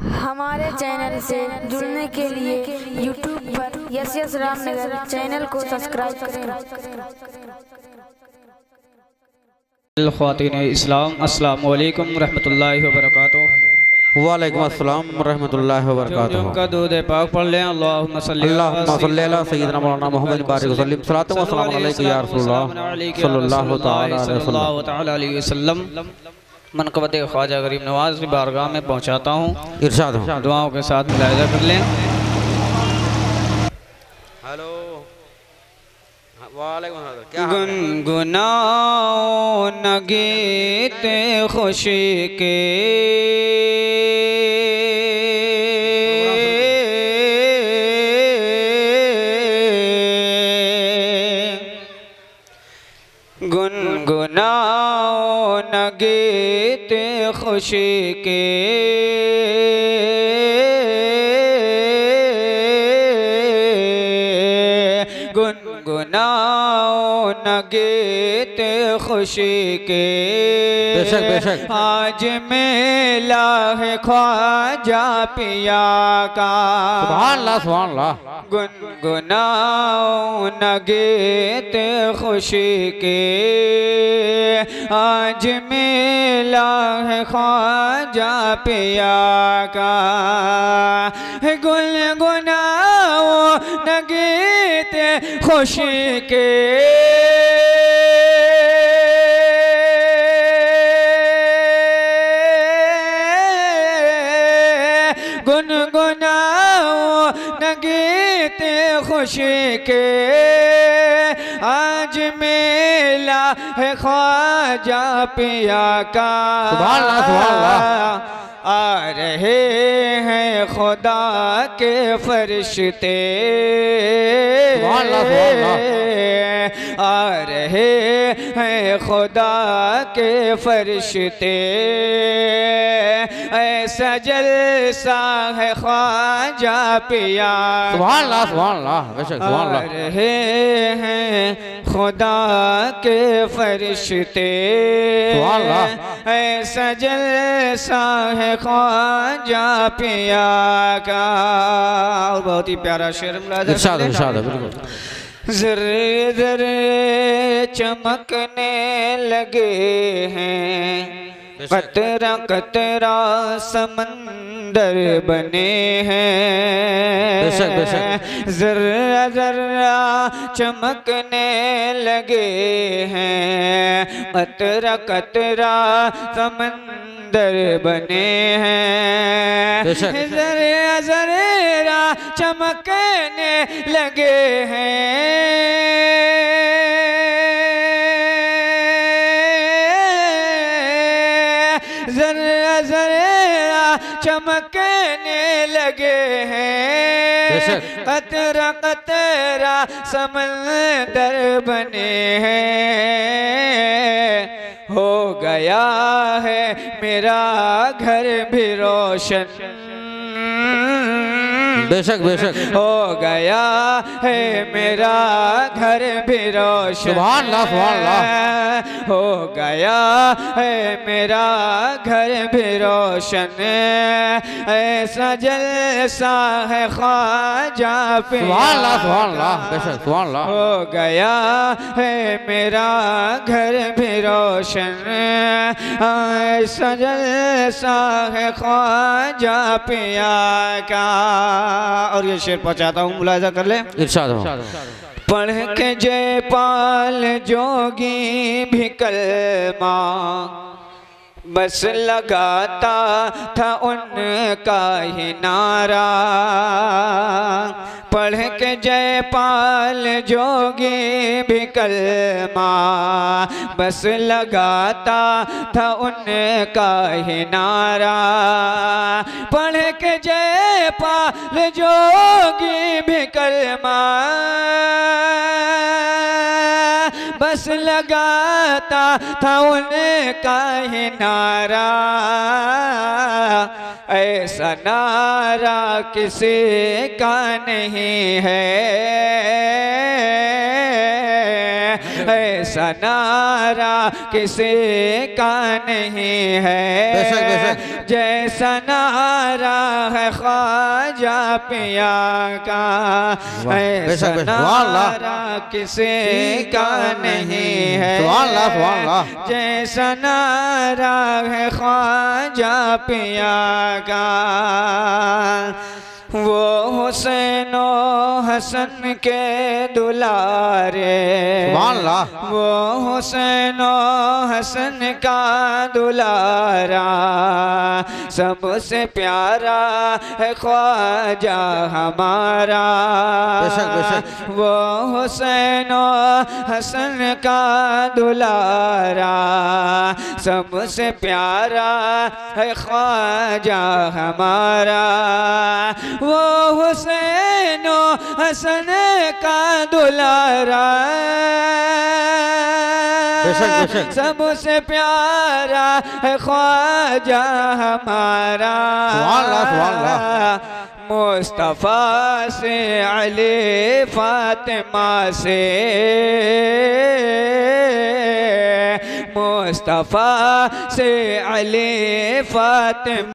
हमारे चैनल से जुड़ने के लिए YouTube पर यस रामनगर चैनल को सब्सक्राइब करें। ख़वातीन इस्लाम अस्सलामु अलैकुम रहमतुल्लाहि व बरकातुहू। वालेकुम अस्सलाम रहमतुल्लाहि व बरकातुहू। का दूध पाक पढ़ लें। अल्लाहुम्मा सल्ली अला सय्यिदना मौलाना मुहम्मद बारिक वसल्लम सल्लल्लाहु अलैहि या रसूलल्लाह सल्लल्लाहु तआला अलैहि वसल्लम। मनक़बत ख्वाजा गरीब नवाज की बारगाह में पहुँचाता हूँ। इरशाद हो। दुआओं के साथ मुलाहिज़ा कर लें। हेलो वालेकुम अस्सलाम। क्या गुनगुनाओ न गीत खुशी के गुनगुनाओ न गीत खुशी के गुनगुनाओ न गीत खुशी के। बेशक बेशक। आज मेला है ख्वाजा पिया का। सुभान अल्लाह सुभान अल्लाह। गुनगुनाओ न गीत खुशी के। आज मेला है ख्वाजा पिया का। गुनगुनाओ न गीत खुशी के। गुनगुनाओ न गीत खुशी के। आज मेला है ख्वाजा पिया का। सुभान अल्लाह सुभान अल्लाह। आ रहे हैं खुदा के फरिश्ते। सुभान अल्लाह सुभान अल्लाह। आ रहे हैं खुदा के फरिश्ते। ऐसा जलसा है ख्वाजा पिया। सुभान अल्लाह सुभान अल्लाह। बेशक सुभान अल्लाह। आ रहे हैं खुदा के फरिश्ते। सुभान अल्लाह। ऐसा जलसा है ख्वाजा पिया का। और बहुत ही प्यारा शेर इरशाद इरशाद बिल्कुल। ज़र्रे ज़र्रे चमकने लगे हैं। कतरा कतरा समंदर बने हैं। बेशक बेशक। ज़र्रा ज़र्रा चमकने लगे हैं। कतरा कतरा समंदर बने हैं। ज़र्रा ज़र्रा चमकने लगे हैं। ज़र्रा ज़र्रा चमकने लगे हैं। कतरा कतरा समंदर बने हैं। हो गया है मेरा घर भी रोशन। बेशक बेशक। हो गया है मेरा घर भी रोशन। सुभान अल्लाह सुभान अल्लाह। हो गया है मेरा घर भी रोशन। ऐसा जलसा है ख्वाजा पिया। सुभान अल्लाह सुभान अल्लाह। बेशक सुभान अल्लाह। हो गया है मेरा घर भी रोशन। ऐसा जलसा है ख्वाजा पिया का। और ये शेर पहुंचाता हूँ, मुलाहिज़ा कर ले। इरशाद हो। पढ़ के जयपाल जोगी भी कलमा बस लगाता था उनका ही नारा। पढ़ के जयपाल जोगी भी कलमा बस लगाता था उनका ही नारा। पढ़ के जयपाल जोगी भी कलमा बस लगाता था उनका ही नारा। ऐसा नारा किसी का नहीं है। ऐसा नारा किसी का नहीं है जैसा नारा है ख्वाजा पिया का। ऐसा नारा किसी का नहीं है जैसा नारा है ख्वाजा पिया का। वो हुसैन हसन के दुलारे, वो हुसैन हसन का दुलारा, सबसे प्यारा है ख्वाजा हमारा। वो हुसैन हसन का दुलारा, सबसे प्यारा है ख्वाजा हमारा। वो हुसैन हसन का दुलारा, सबसे प्यारा है ख्वाजा हमारा। मुस्तफ़ा से अली फातिमा से, मुस्तफ़ा से अली फातिमा